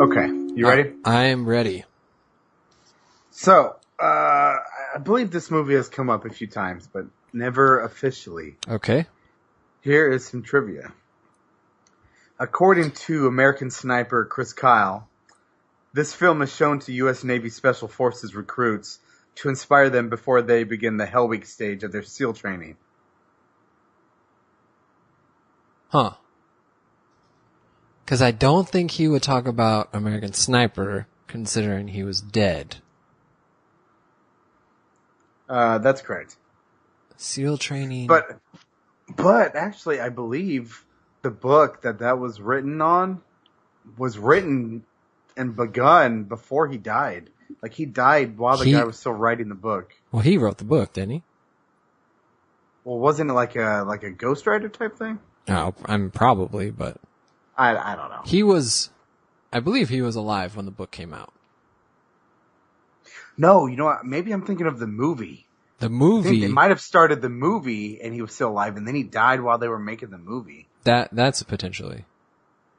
Okay, you ready? I am ready. So, I believe this movie has come up a few times, but never officially. Okay. Here is some trivia. According to American sniper Chris Kyle, this film is shown to U.S. Navy Special Forces recruits to inspire them before they begin the Hell Week stage of their SEAL training. Huh. Because I don't think he would talk about American Sniper, considering he was dead. That's correct. SEAL training. But actually, I believe the book that was written on was written and begun before he died. Like, he died while the guy was still writing the book. Well, he wrote the book, didn't he? Well, wasn't it like a ghostwriter type thing? No, I'm probably, but I don't know. I believe he was alive when the book came out. No, you know what? Maybe I'm thinking of the movie. The movie? I think they might have started the movie and he was still alive, and then he died while they were making the movie. That's potentially.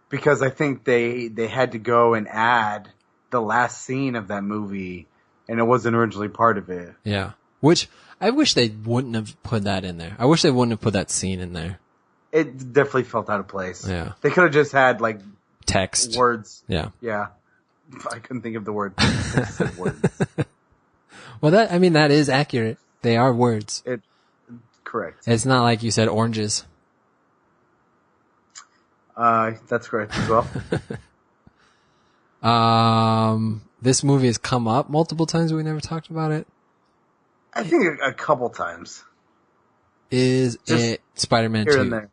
Because I think they had to go and add the last scene of that movie, and it wasn't originally part of it. Yeah. Which, I wish they wouldn't have put that in there. I wish they wouldn't have put that scene in there. It definitely felt out of place. Yeah. They could have just had, like, text. Words. Yeah. Yeah. I couldn't think of the word. I just said words. Well, that is accurate. They are words. Correct. It's not like you said oranges. That's correct as well. This movie has come up multiple times, but we never talked about it. I think a couple times. Is it Spider-Man 2? Here and there.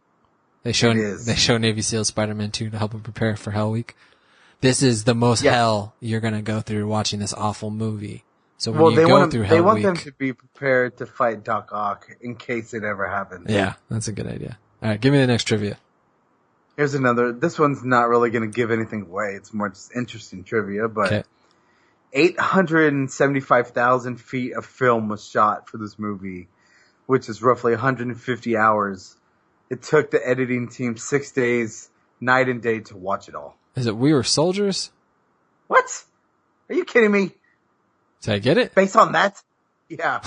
They show Navy SEAL Spider-Man 2 to help him prepare for Hell Week. This is the most hell you're going to go through watching this awful movie. So when you go through Hell Week... They want them to be prepared to fight Doc Ock in case it ever happens. Yeah, that's a good idea. All right, give me the next trivia. Here's another. This one's not really going to give anything away. It's more just interesting trivia, but 875,000 feet of film was shot for this movie, which is roughly 150 hours. It took the editing team 6 days, night and day, to watch it all. Is it We Were Soldiers? What? Are you kidding me? Did I get it? Based on that? Yeah.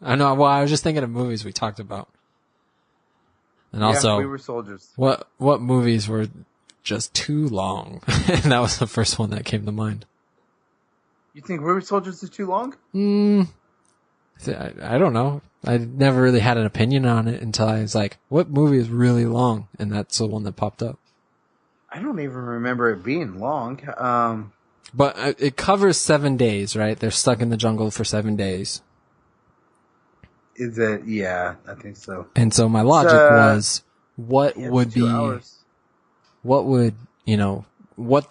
I know. Well, I was just thinking of movies we talked about. And also, We Were Soldiers. What movies were just too long? And that was the first one that came to mind. You think We Were Soldiers is too long? I don't know. I never really had an opinion on it until I was like, what movie is really long? And that's the one that popped up. I don't even remember it being long. But it covers 7 days, right? They're stuck in the jungle for 7 days. Is it? Yeah, I think so. And so my logic was, what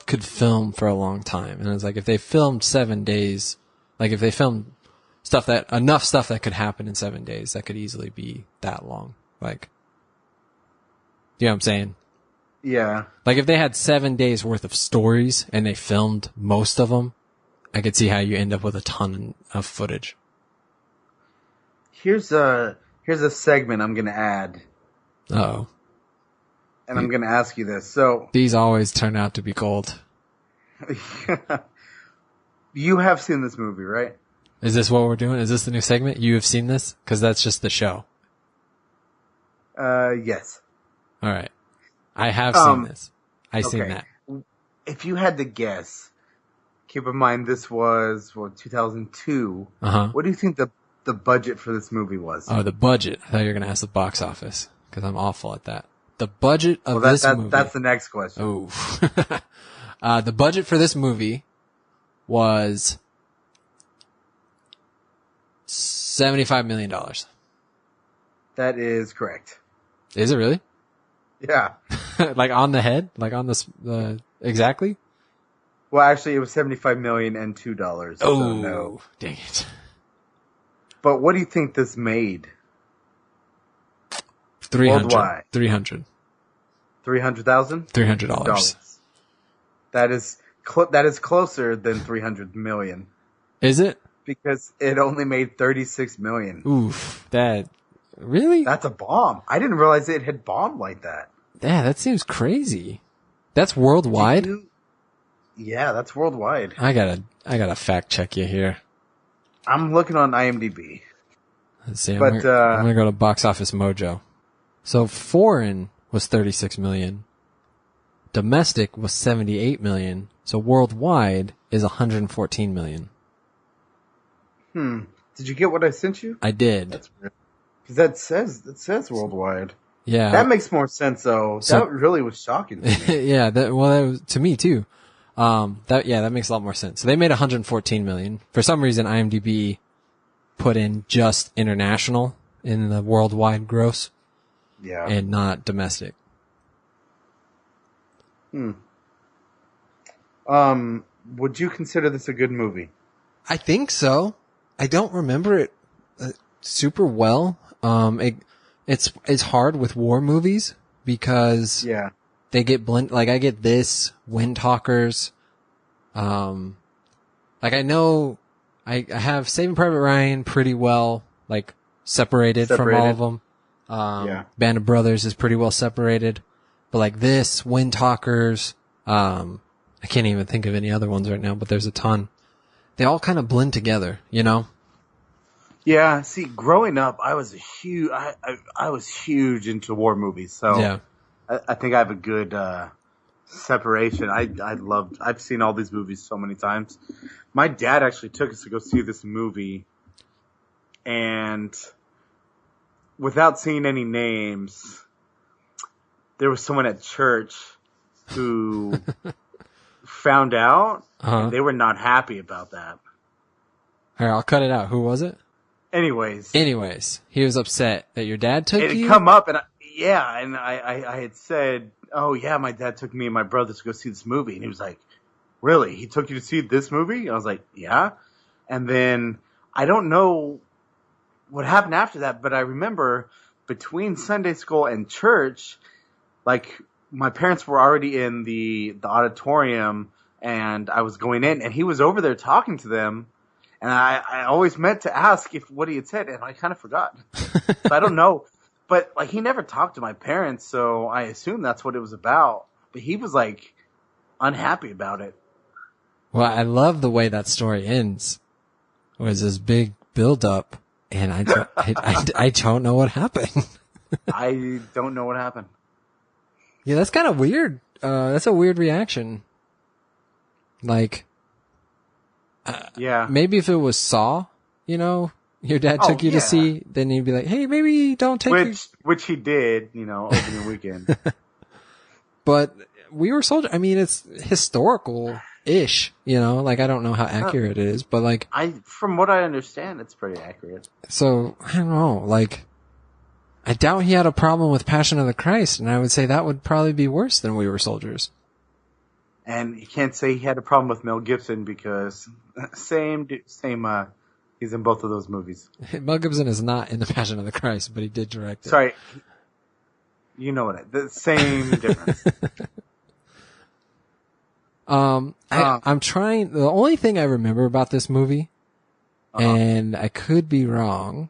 could film for a long time? And I was like, if they filmed 7 days, like if they filmed enough stuff that could happen in 7 days, that could easily be that long. Like, you know what I'm saying? Yeah. Like if they had 7 days worth of stories and they filmed most of them, I could see how you end up with a ton of footage. Here's a segment I'm going to add. Uh-oh. And I'm going to ask you this. So these always turn out to be gold. You have seen this movie, right? Is this what we're doing? Is this the new segment? You have seen this? Because that's just the show. Yes. All right. I have seen this. I've seen that. If you had to guess, keep in mind this was 2002. What do you think the budget for this movie was? Oh, the budget. I thought you were going to ask the box office because I'm awful at that. The budget of this movie. That's the next question. Oh. The budget for this movie was $75 million. That is correct. Is it really? Yeah. Like on the head? Like on exactly? Well, actually, it was $75 million and $2. Oh, so no. Dang it. But what do you think this made? 300. Worldwide. 300. 300,000? $300. That is closer than 300 million. Is it? Because it only made 36 million. Oof. Really? That's a bomb. I didn't realize it had bombed like that. Yeah, that seems crazy. That's worldwide? Yeah, that's worldwide. I gotta fact check you here. I'm looking on IMDb. Let's see. But I'm gonna go to Box Office Mojo. So foreign was 36 million. Domestic was 78 million. So worldwide is 114 million. Did you get what I sent you? I did. That's weird. 'Cause that says worldwide. Yeah. That makes more sense though. So- That really was shocking to me. Yeah, that was to me too. That makes a lot more sense. So they made 114 million. For some reason, IMDb put in just international in the worldwide gross Yeah. and not domestic. Would you consider this a good movie? I think so. I don't remember it super well. It's hard with war movies because Yeah. they get blend. Like I get this Wind Talkers. Like I know I have Saving Private Ryan pretty well, like separated from all of them. Yeah. Band of Brothers is pretty well separated, but like this Wind Talkers, I can't even think of any other ones right now, but there's a ton. They all kind of blend together, you know? Yeah. See, growing up, I was I was huge into war movies. So Yeah. I think I have a good separation. I've seen all these movies so many times. My dad actually took us to go see this movie, and without seeing any names, there was someone at church who found out, and they were not happy about that. All right, I'll cut it out. Who was it? Anyways, He was upset that your dad took it you. had come up, and I had said, "Oh yeah, my dad took me and my brother to go see this movie," and he was like, "Really? He took you to see this movie?" I was like, "Yeah." And then I don't know what happened after that, but I remember between Sunday school and church, like my parents were already in the auditorium, and I was going in, and he was over there talking to them. And I always meant to ask what he had said, and I kind of forgot. So I don't know. But like he never talked to my parents, so I assume that's what it was about. But he was like unhappy about it. Well, I love the way that story ends. It was this big build up, and I don't know what happened. I don't know what happened. Yeah, that's kind of weird. That's a weird reaction. Like, Yeah. maybe if it was Saw, you know, your dad took you to see, then you'd be like, hey, maybe don't take you. Which he did, opening weekend. But We Were Soldiers, I mean, it's historical-ish, like I don't know how accurate it is, but like. From what I understand, it's pretty accurate. So, I don't know, like, I doubt he had a problem with Passion of the Christ, and I would say that would probably be worse than We Were Soldiers. And you can't say he had a problem with Mel Gibson because same, he's in both of those movies. Mel Gibson is not in the Passion of the Christ, but he did direct it. Sorry. You know what? The same difference. I'm trying, the only thing I remember about this movie, and I could be wrong.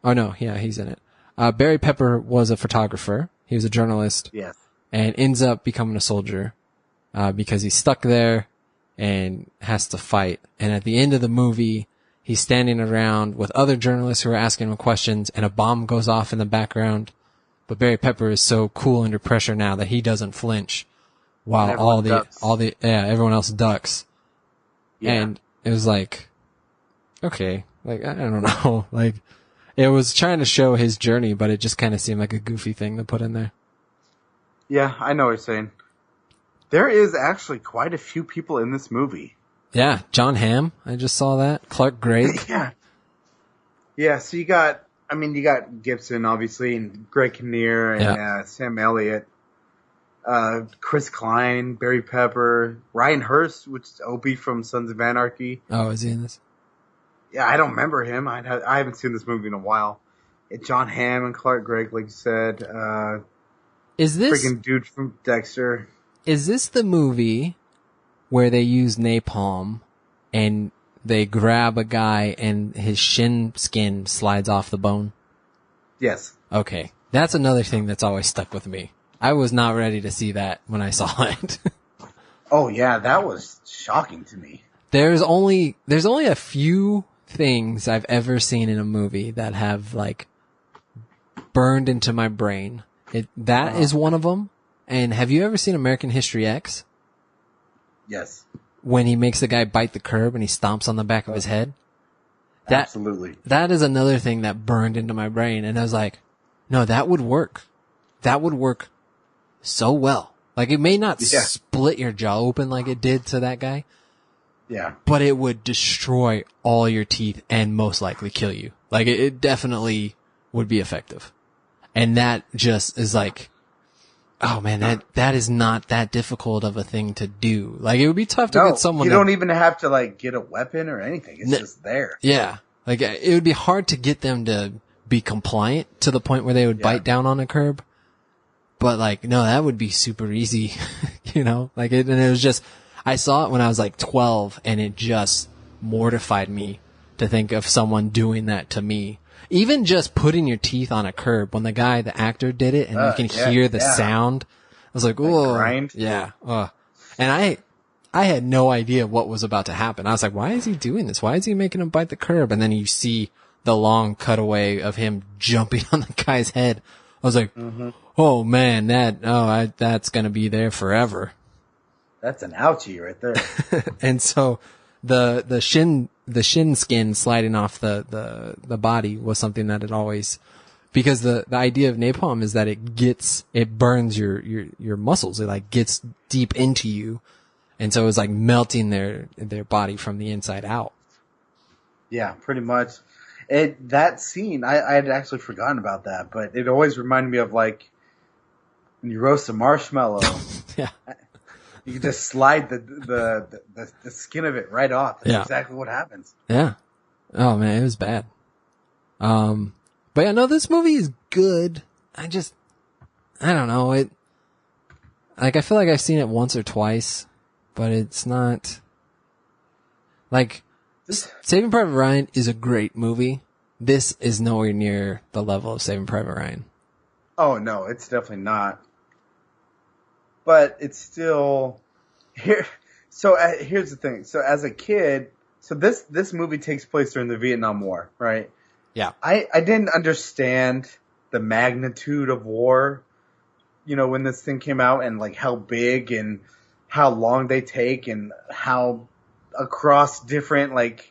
Oh no, yeah, he's in it. Barry Pepper was a photographer. He was a journalist. Yes. And ends up becoming a soldier, because he's stuck there and has to fight. And at the end of the movie, he's standing around with other journalists who are asking him questions, and a bomb goes off in the background. But Barry Pepper is so cool under pressure now that he doesn't flinch, while everyone else ducks. Yeah. And it was like, okay, like, I don't know, like, it was trying to show his journey, but it just kind of seemed like a goofy thing to put in there. Yeah, I know what you're saying. There is actually quite a few people in this movie. Yeah, John Hamm, I just saw that. Clark Gregg. Yeah. Yeah, so you got Gibson, obviously, and Greg Kinnear, and Sam Elliott, Chris Klein, Barry Pepper, Ryan Hurst, which is Opie from Sons of Anarchy. Oh, is he in this? Yeah, I don't remember him. I haven't seen this movie in a while. John Hamm and Clark Gregg, like you said. Is this freaking dude from Dexter? Is this the movie where they use napalm and they grab a guy and his shin skin slides off the bone? Yes. Okay. That's another thing that's always stuck with me. I was not ready to see that when I saw it. Oh yeah, that was shocking to me. There's only a few things I've ever seen in a movie that have like burned into my brain. That is one of them. And have you ever seen American History X? Yes. When he makes the guy bite the curb and he stomps on the back of his head? Absolutely. That is another thing that burned into my brain. And I was like, no, that would work. That would work so well. Like, it may not split your jaw open like it did to that guy. Yeah. But it would destroy all your teeth and most likely kill you. Like, it definitely would be effective. And that just is like, oh man, that is not that difficult of a thing to do. Like, it would be tough to get someone. You don't even have to like get a weapon or anything. It's just there. Yeah. Like, it would be hard to get them to be compliant to the point where they would bite down on a curb. But like, no, that would be super easy, you know, like and it was just, I saw it when I was like 12 and it just mortified me to think of someone doing that to me. Even just putting your teeth on a curb when the actor did it and you can hear the sound. I was like, oh, grind. Yeah. And I had no idea what was about to happen. I was like, why is he doing this? Why is he making him bite the curb? And then you see the long cutaway of him jumping on the guy's head. I was like, oh man, that's going to be there forever. That's an ouchie right there. And so the shin skin sliding off the body was something that it always, because the idea of napalm is that it burns your muscles. It like gets deep into you. And so it was like melting their body from the inside out. Yeah, pretty much. That scene, I had actually forgotten about that, but it always reminded me of like when you roast a marshmallow. Yeah. You just slide the skin of it right off. That's exactly what happens. Yeah. Oh man, it was bad. But yeah, no, this movie is good. I don't know. I feel like I've seen it once or twice, but it's not like Saving Private Ryan is a great movie. This is nowhere near the level of Saving Private Ryan. Oh no, it's definitely not. But it's still here. So here's the thing. So as a kid, so this movie takes place during the Vietnam War, right? Yeah. I didn't understand the magnitude of war, you know, when this thing came out, and like how big and how long they take and how across different, like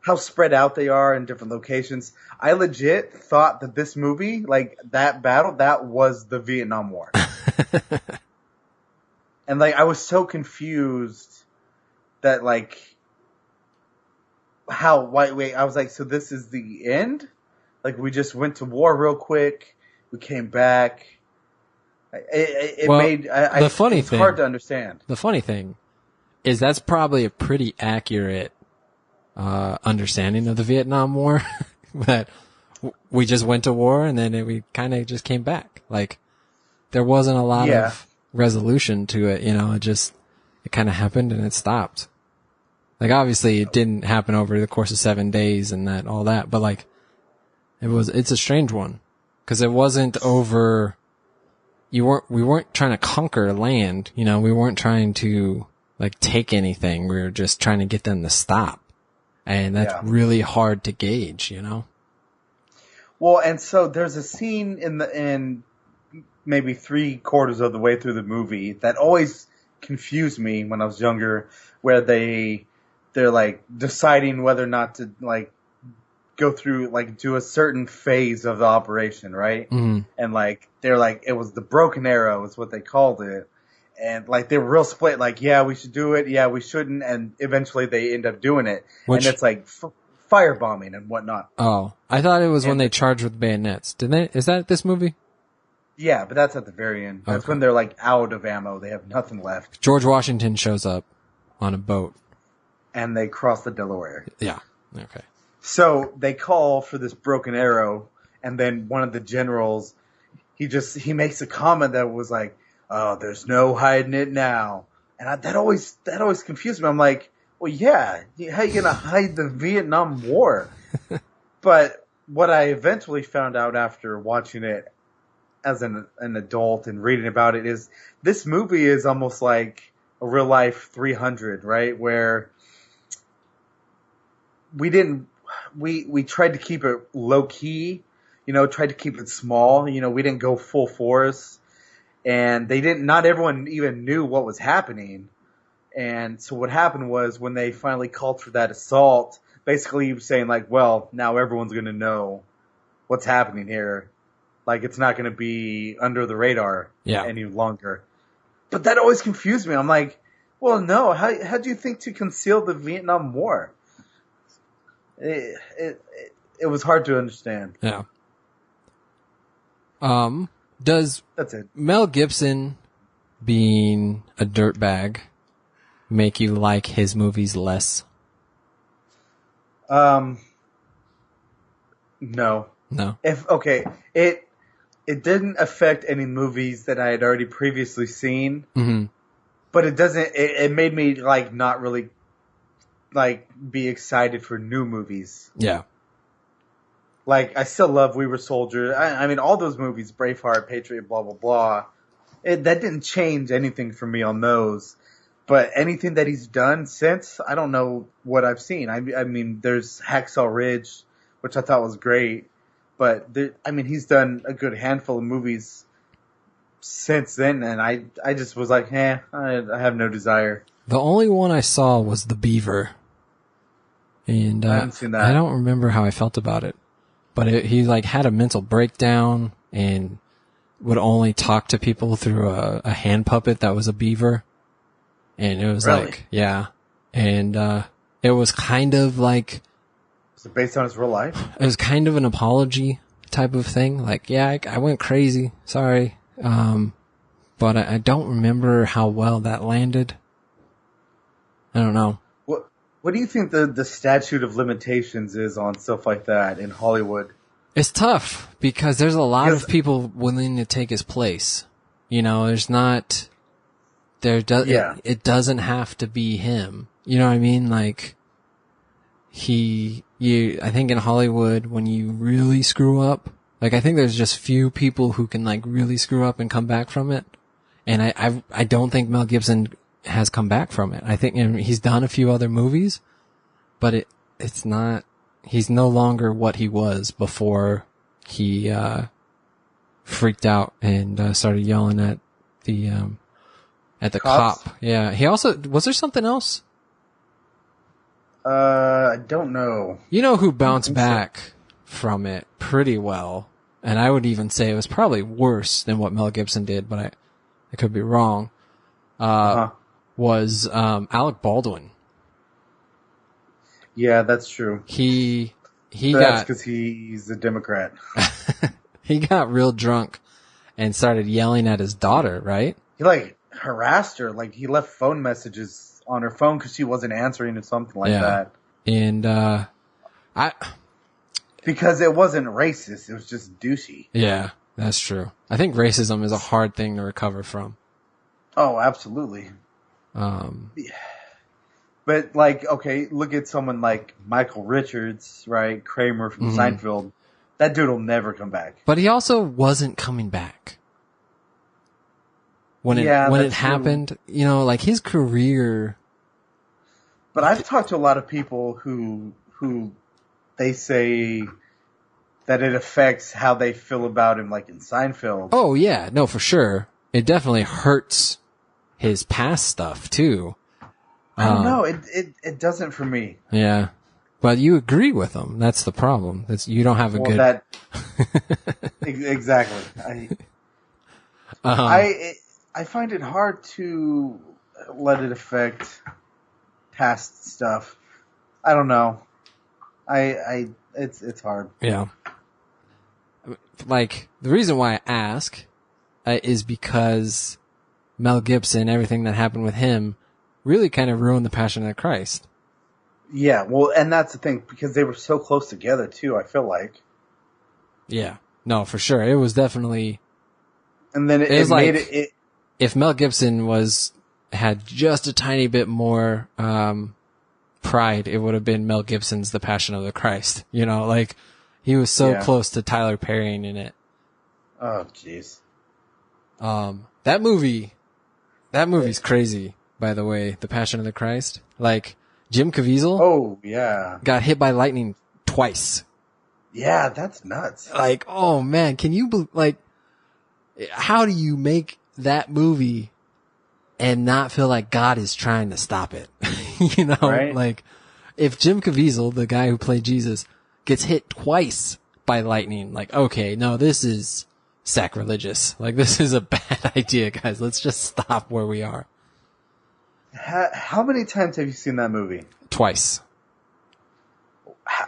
how spread out they are in different locations. I legit thought that this movie, like that battle, that was the Vietnam War. And like, I was so confused that like, wait, I was like, so this is the end? Like, we just went to war real quick. We came back. It's hard to understand. The funny thing is that's probably a pretty accurate, understanding of the Vietnam War. That we just went to war and then we kind of just came back. Like, there wasn't a lot of resolution to it, you know, it kind of happened and it stopped. Like, obviously it didn't happen over the course of 7 days and all that, but like, it's a strange one. 'Cause it wasn't over, we weren't trying to conquer land, you know, we weren't trying to like take anything, we were just trying to get them to stop. And that's really hard to gauge, you know? Well, and so there's a scene in maybe 3/4 of the way through the movie that always confused me when I was younger, where they're like deciding whether or not to like go through, like do a certain phase of the operation, right? Mm-hmm. And like, they're like, it was the broken arrow is what they called it. And like, they were real split, like, yeah, we should do it. Yeah, we shouldn't. And eventually they end up doing it. And it's like firebombing and whatnot. Oh, I thought it was when they charged with bayonets. Is that this movie? Yeah, but that's at the very end. That's when they're like out of ammo. They have nothing left. George Washington shows up on a boat. And they cross the Delaware. Yeah. Okay. So they call for this broken arrow, and then one of the generals, he makes a comment that was like, "Oh, there's no hiding it now," and that always confused me. I'm like, well, yeah, how you gonna hide the Vietnam War? But what I eventually found out after watching it as an adult and reading about it is this movie is almost like a real life 300, right? Where we didn't, we tried to keep it low key, tried to keep it small. We didn't go full force, and not everyone even knew what was happening. And so what happened was when they finally called for that assault, basically he was saying like, well, now everyone's going to know what's happening here. Like, it's not going to be under the radar any longer. But that always confused me. I'm like, well, no, how do you think to conceal the Vietnam War? It was hard to understand. Yeah. Does That's it. Mel Gibson being a dirtbag make you like his movies less? No. No. It didn't affect any movies that I had already previously seen. Mm-hmm. But it made me like not really like be excited for new movies. Yeah. Like, I still love We Were Soldiers. I mean, all those movies, Braveheart, Patriot, blah, blah, blah. That didn't change anything for me on those. But anything that he's done since, I don't know what I've seen. I mean, there's Hacksaw Ridge, which I thought was great. But, he's done a good handful of movies since then. And I just was like, I have no desire. The only one I saw was The Beaver. And I haven't seen that. I don't remember how I felt about it. But he like had a mental breakdown and would only talk to people through a hand puppet that was a beaver. And it was Really? like, yeah. And it was kind of like... Is it based on his real life? It was kind of an apology type of thing. Like, yeah, I went crazy. Sorry. But I don't remember how well that landed. I don't know. What do you think the statute of limitations is on stuff like that in Hollywood? It's tough because there's a lot of people willing to take his place. There's not, it doesn't have to be him. You know what I mean? Like, I think in Hollywood, when you really screw up, like, I think there's just few people who can like really screw up and come back from it. And I don't think Mel Gibson has come back from it. I think he's done a few other movies, but it's not, he's no longer what he was before he freaked out and started yelling at the Cops? cop. Yeah. He also, was there something else? I don't know. You know who bounced back from it pretty well, and I would even say it was probably worse than what Mel Gibson did, but I could be wrong. Was Alec Baldwin. Yeah, that's true. That's because he's a Democrat. He got real drunk and started yelling at his daughter, right? He like harassed her. Like, he left phone messages on her phone because she wasn't answering or something like that. And because it wasn't racist, it was just douchey. Yeah, that's true. I think racism is a hard thing to recover from. Oh, absolutely. But like, okay, look at someone like Michael Richards, right? Kramer from Seinfeld. That dude will never come back. But he also wasn't coming back. When it happened, like his career. But I've talked to a lot of people who they say that it affects how they feel about him, like in Seinfeld. Oh yeah, no, for sure. It definitely hurts his past stuff too. I don't know. It doesn't for me. Yeah, but you agree with him. That's the problem. You don't have a good. Exactly. I find it hard to let it affect past stuff. I don't know. It's hard. Yeah. Like, the reason why I ask is because Mel Gibson, everything that happened with him, really kind of ruined the Passion of the Christ. Yeah, well, and that's the thing, because they were so close together, too, I feel like. Yeah. No, for sure. It was definitely... And then it made it... If Mel Gibson had just a tiny bit more pride, it would have been Mel Gibson's The Passion of the Christ. Like, he was so close to Tyler Perry in it. Oh, jeez. That movie's crazy, by the way, The Passion of the Christ. Like, Jim Caviezel Oh, yeah. got hit by lightning twice. Yeah, that's nuts. Like, oh man, can you, like, how do you make that movie and not feel like God is trying to stop it? You know, Right? like, if Jim Caviezel, the guy who played Jesus, gets hit twice by lightning, like, okay, no, this is sacrilegious. Like, this is a bad idea, guys. Let's just stop where we are. How many times have you seen that movie? Twice.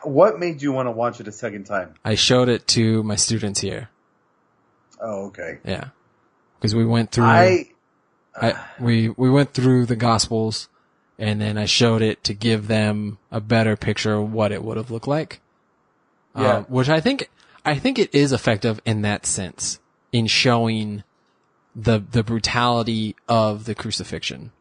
What made you want to watch it a second time? I showed it to my students here. Oh, okay. Yeah. Because we went through, we went through the Gospels, and then I showed it to give them a better picture of what it would have looked like. Yeah. Which I think it is effective in that sense, in showing the brutality of the crucifixion.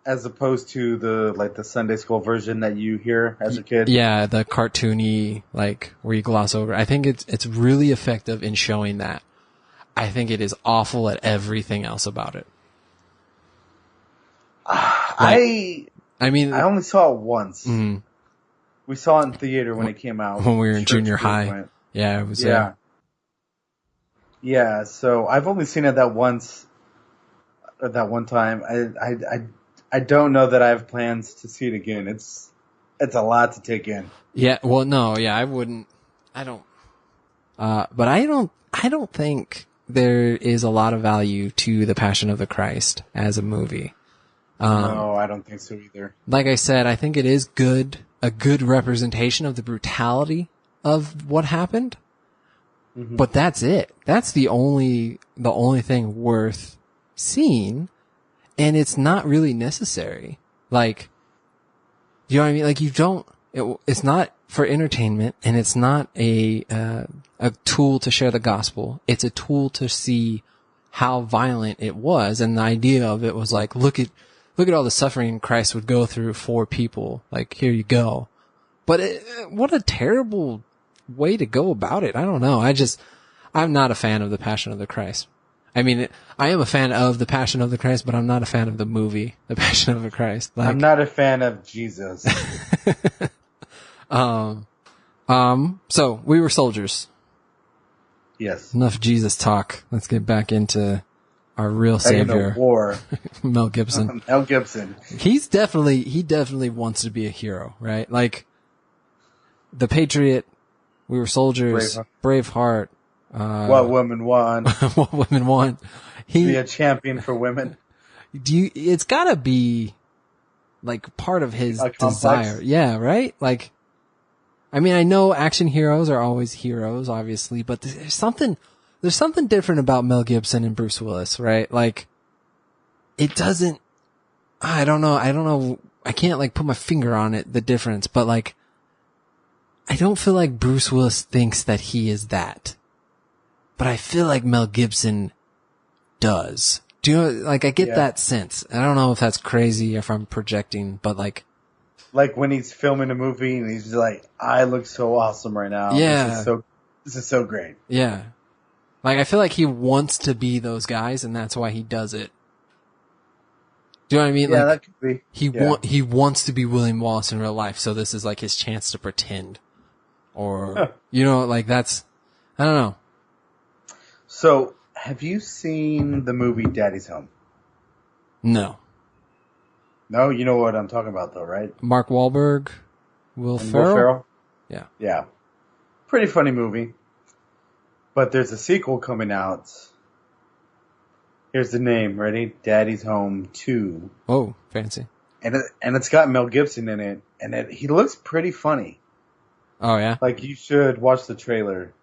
As opposed to the Sunday school version that you hear as a kid? Yeah, the cartoony, like, where you gloss over. I think it's really effective in showing that. I think it is awful at everything else about it. I mean, I only saw it once. mhm. We saw it in theater when it came out. When we were in Church junior group high. went. Yeah, it was, Yeah. Yeah, so I've only seen it that once, or that one time. I don't know that I have plans to see it again. It's a lot to take in. yeah, well, no, yeah, but I don't think there is a lot of value to The Passion of the Christ as a movie. No, I don't think so either. Like I said, I think it is a good representation of the brutality of what happened. Mm-hmm. But that's it. That's the only thing worth seeing. And it's not really necessary. Like, you know what I mean? Like, it's not for entertainment, and it's not a tool to share the gospel. It's a tool to see how violent it was. And the idea of it was like, look at all the suffering Christ would go through for people. Like, here you go. But what a terrible way to go about it. I don't know. I'm not a fan of The Passion of the Christ. I mean, I am a fan of The Passion of the Christ, but I'm not a fan of the movie, The Passion of the Christ. Like, I'm not a fan of Jesus. So we were soldiers. Yes. Enough Jesus talk. Let's get back into our real Back in the savior, war. Mel Gibson. Mel Gibson. He definitely wants to be a hero, right? Like, The Patriot, We Were Soldiers, Braveheart. What Woman Won. What Women Want. Be a champion for women. It's gotta be, like, part of his desire. Yeah, right? Like, I mean, I know action heroes are always heroes, obviously, but there's something different about Mel Gibson and Bruce Willis, right? Like, it doesn't, I don't know, I can't, like, put my finger on it, the difference, but, like, I don't feel like Bruce Willis thinks that he is that. But I feel like Mel Gibson does. Do you know, like, I get that sense. I don't know if that's crazy, if I'm projecting, but, like when he's filming a movie and he's like, I look so awesome right now. Yeah. This is so great. Yeah. Like, I feel like he wants to be those guys, and that's why he does it. Do you know what I mean? Yeah, like, that could be. He wants to be William Wallace in real life, so this is like his chance to pretend. Or, you know, like, that's, I don't know. So, have you seen the movie Daddy's Home? No. No, you know what I'm talking about though, right? Mark Wahlberg, Will And Ferrell? Will Ferrell? Yeah. Yeah. Pretty funny movie. But there's a sequel coming out. Here's the name, ready? Daddy's Home 2. Oh, fancy. And it's got Mel Gibson in it, and he looks pretty funny. Oh, yeah? Like, you should watch the trailer.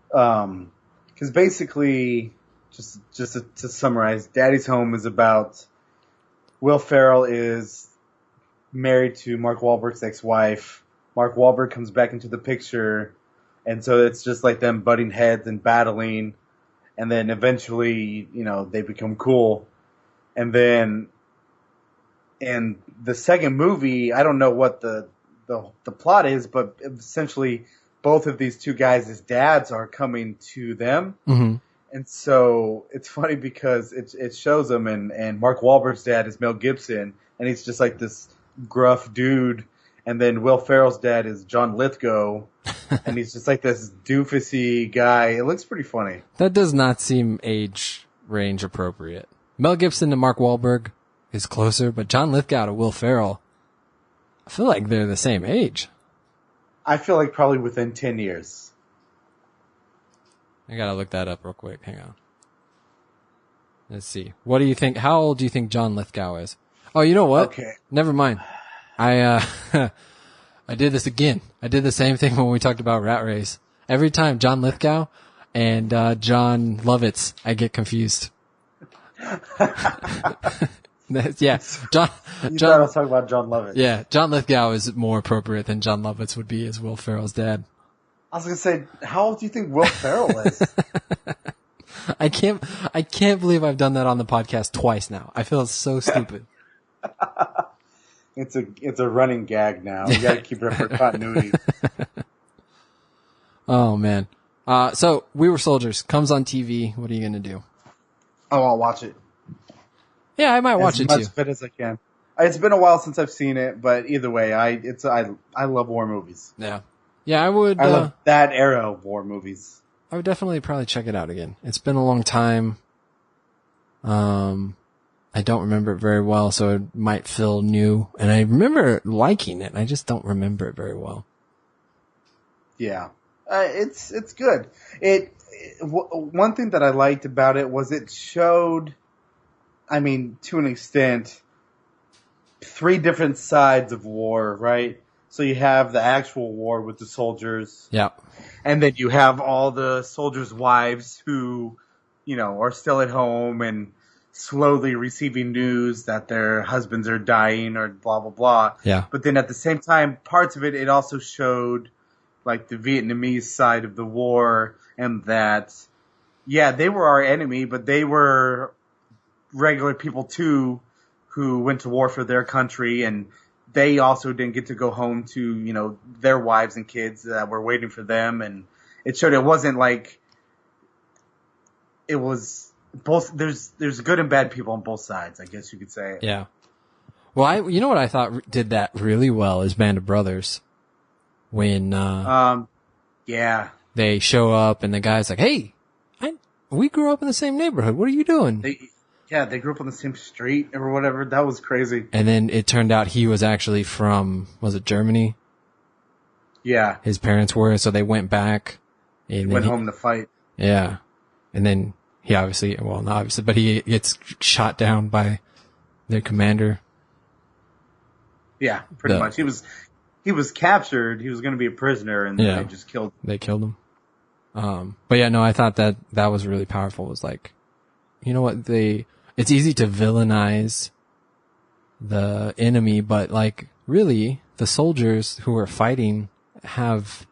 Because basically, just to summarize, Daddy's Home is about Will Ferrell is married to Mark Wahlberg's ex-wife. Mark Wahlberg comes back into the picture, and so it's just like them butting heads and battling, and then eventually, you know, they become cool. And then in the second movie, I don't know what the plot is, but essentially both of these two guys' dads are coming to them, Mm-hmm. And so it's funny because it shows him, and Mark Wahlberg's dad is Mel Gibson, and he's just like this gruff dude. And then Will Ferrell's dad is John Lithgow, and he's just like this doofusy guy. It looks pretty funny. That does not seem age range appropriate. Mel Gibson to Mark Wahlberg is closer, but John Lithgow to Will Ferrell, I feel like they're the same age. I feel like probably within 10 years. I gotta look that up real quick. Hang on. Let's see. What do you think? How old do you think John Lithgow is? Oh, you know what? Okay. Never mind. I did this again. I did the same thing when we talked about Rat Race. Every time John Lithgow and John Lovitz, I get confused. Yeah, John. You thought I was talking about John Lovitz. Yeah, John Lithgow is more appropriate than John Lovitz would be as Will Ferrell's dad. I was gonna say, how old do you think Will Ferrell is? I can't believe I've done that on the podcast twice now. I feel so stupid. It's a running gag now. You gotta keep it up for continuity. Oh man. So We Were Soldiers comes on TV. What are you gonna do? Oh, I'll watch it. Yeah, I might watch it too. As much of it as I can. It's been a while since I've seen it, but either way, I love war movies. Yeah. Yeah, I would. I love that era of war movies. I would definitely probably check it out again. It's been a long time. I don't remember it very well, so it might feel new. And I remember liking it. I just don't remember it very well. Yeah, it's good. One thing that I liked about it was it showed, I mean, to an extent, 3 different sides of war, right? So you have the actual war with the soldiers. Yeah. And then you have all the soldiers' wives who, are still at home and slowly receiving news that their husbands are dying or blah, blah, blah. Yeah. But then at the same time, parts of it also showed like the Vietnamese side of the war, and that, yeah, they were our enemy, but they were regular people too who went to war for their country, and they also didn't get to go home to, their wives and kids that were waiting for them. And it showed it wasn't like it was both. There's good and bad people on both sides, I guess you could say. Yeah. Well, you know what I thought did that really well is Band of Brothers. When, yeah, they show up and the guy's like, hey, we grew up in the same neighborhood. What are you doing? They grew up on the same street or whatever. That was crazy. And then it turned out he was actually from, was it Germany? Yeah. His parents were, so they went back. And he went home to fight. Yeah. And then he obviously, well, not obviously, but he gets shot down by their commander. Yeah, pretty much. He was captured. He was going to be a prisoner, and they just killed him. They killed him. But yeah, no, I thought that was really powerful. It was like, you know what, it's easy to villainize the enemy, but like really the soldiers who are fighting have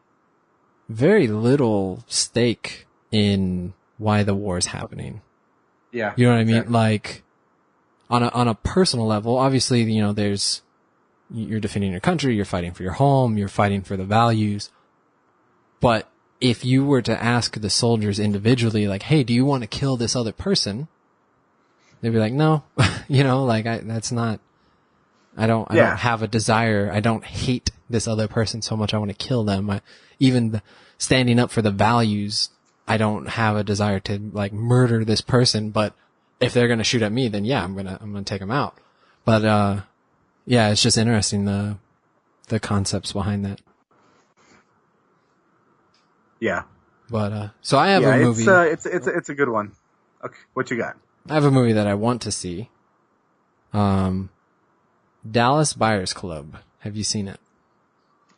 very little stake in why the war is happening. Yeah. You know what I mean? Exactly. Like on a personal level, obviously, you're defending your country, you're fighting for your home, you're fighting for the values. But if you were to ask the soldiers individually, like, hey, do you want to kill this other person? They'd be like, no, that's not, I don't have a desire. I don't hate this other person so much. I want to kill them. Even standing up for the values, I don't have a desire to like murder this person. But if they're going to shoot at me, then yeah, I'm going to take them out. But, yeah, it's just interesting, the concepts behind that. Yeah. But, so I have a movie. It's a good one. Okay. What you got? I have a movie that I want to see. Dallas Buyers Club. Have you seen it?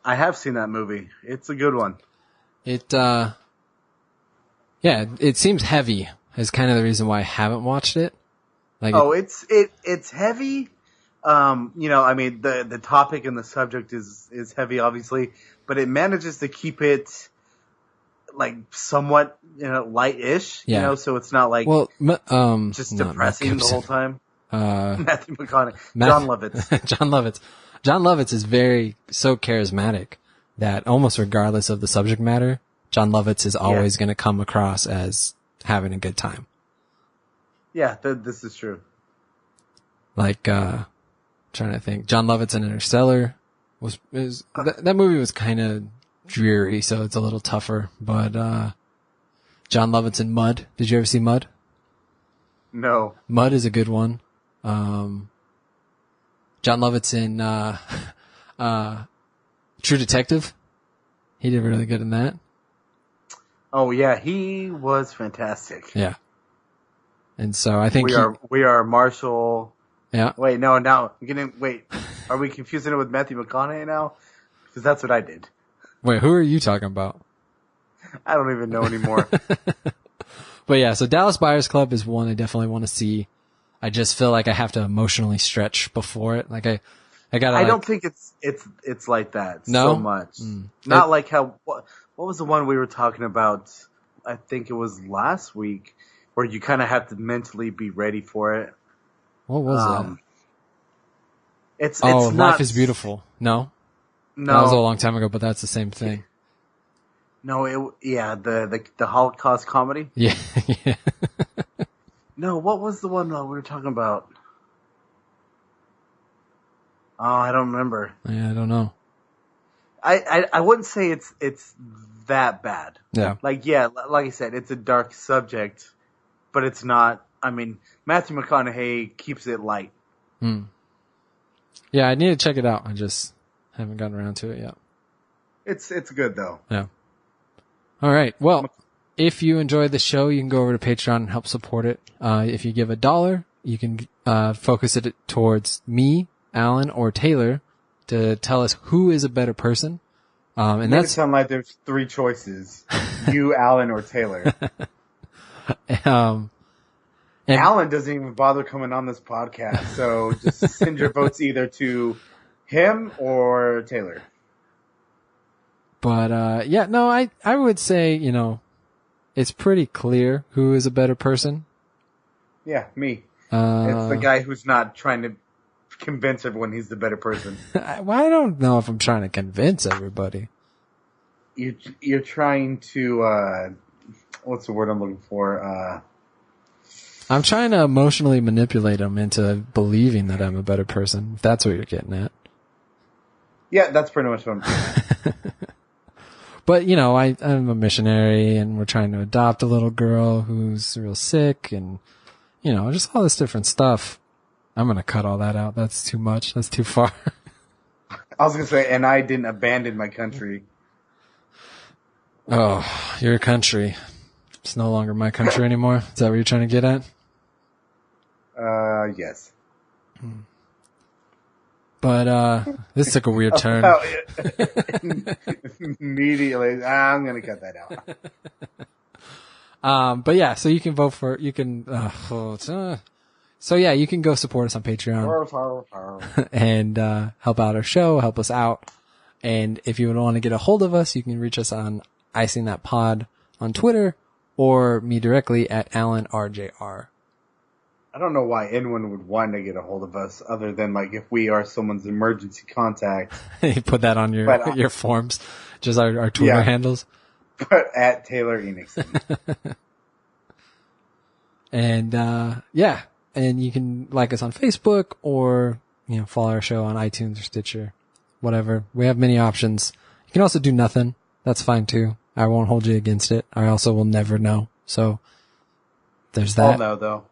I have seen that movie. It's a good one. It seems heavy is kind of the reason why I haven't watched it. Like, it's heavy. I mean, the topic and the subject is heavy, obviously, but it manages to keep it like somewhat, light-ish, so it's not like, just depressing the whole time. Matthew McConaughey. John Lovitz. John Lovitz is so charismatic that almost regardless of the subject matter, John Lovitz is always going to come across as having a good time. Yeah, this is true. Like, trying to think. John Lovitz in Interstellar that movie was kind of dreary, so it's a little tougher. But John Lovitz in Mud. Did you ever see Mud? No. Mud is a good one. John Lovitz in True Detective. He did really good in that. Oh yeah, he was fantastic. Yeah. And so I think we are Marshall. Yeah. Wait, no, now I'm getting. Wait, are we confusing it with Matthew McConaughey now? Because that's what I did. Wait, who are you talking about? I don't even know anymore. But yeah, so Dallas Buyers Club is one I definitely want to see. I just feel like I have to emotionally stretch before it. Like I gotta. I don't think it's like that no? so much. Not like how. What was the one we were talking about? I think it was last week, where you kind of have to mentally be ready for it. What was that? It's Life not, is Beautiful. No, no, that was a long time ago, but that's the same thing. No, the Holocaust comedy. Yeah, yeah. No, what was the one we were talking about? Oh, I don't remember. Yeah, I don't know. I wouldn't say it's that bad. Yeah. Like I said, it's a dark subject, but it's not. I mean, Matthew McConaughey keeps it light. Yeah, I need to check it out. I just haven't gotten around to it yet. It's good though. Yeah. All right. Well, if you enjoyed the show, you can go over to Patreon and help support it. If you give $1, you can focus it towards me, Alan, or Taylor to tell us who is a better person. And Make it sound like there's 3 choices: you, Alan, or Taylor. Alan doesn't even bother coming on this podcast, so just send your votes either to him or Taylor. But I would say, it's pretty clear who is a better person. Yeah, me. It's the guy who's not trying to convince everyone he's the better person. I don't know if I'm trying to convince everybody. You're trying to, what's the word I'm looking for? I'm trying to emotionally manipulate them into believing that I'm a better person, if that's what you're getting at. Yeah, that's pretty much what I'm doing. But, I'm a missionary, and we're trying to adopt a little girl who's real sick, and, just all this different stuff. I'm going to cut all that out. That's too much. That's too far. I was going to say, and I didn't abandon my country. Oh, your country. It's no longer my country anymore. Is that what you're trying to get at? Yes. But, this took a weird turn. Immediately, I'm going to cut that out. But yeah, so you can vote for, you can go support us on Patreon and, help out our show, help us out. And if you want to get a hold of us, you can reach us on Icing That Pod on Twitter or me directly at AlanRJR. I don't know why anyone would want to get a hold of us other than like if we are someone's emergency contact. You put that on your forms, just our Twitter handles. But at Taylor Enixon. And and you can like us on Facebook or follow our show on iTunes or Stitcher, whatever. We have many options. You can also do nothing. That's fine too. I won't hold you against it. I also will never know. So there's that. I'll know though.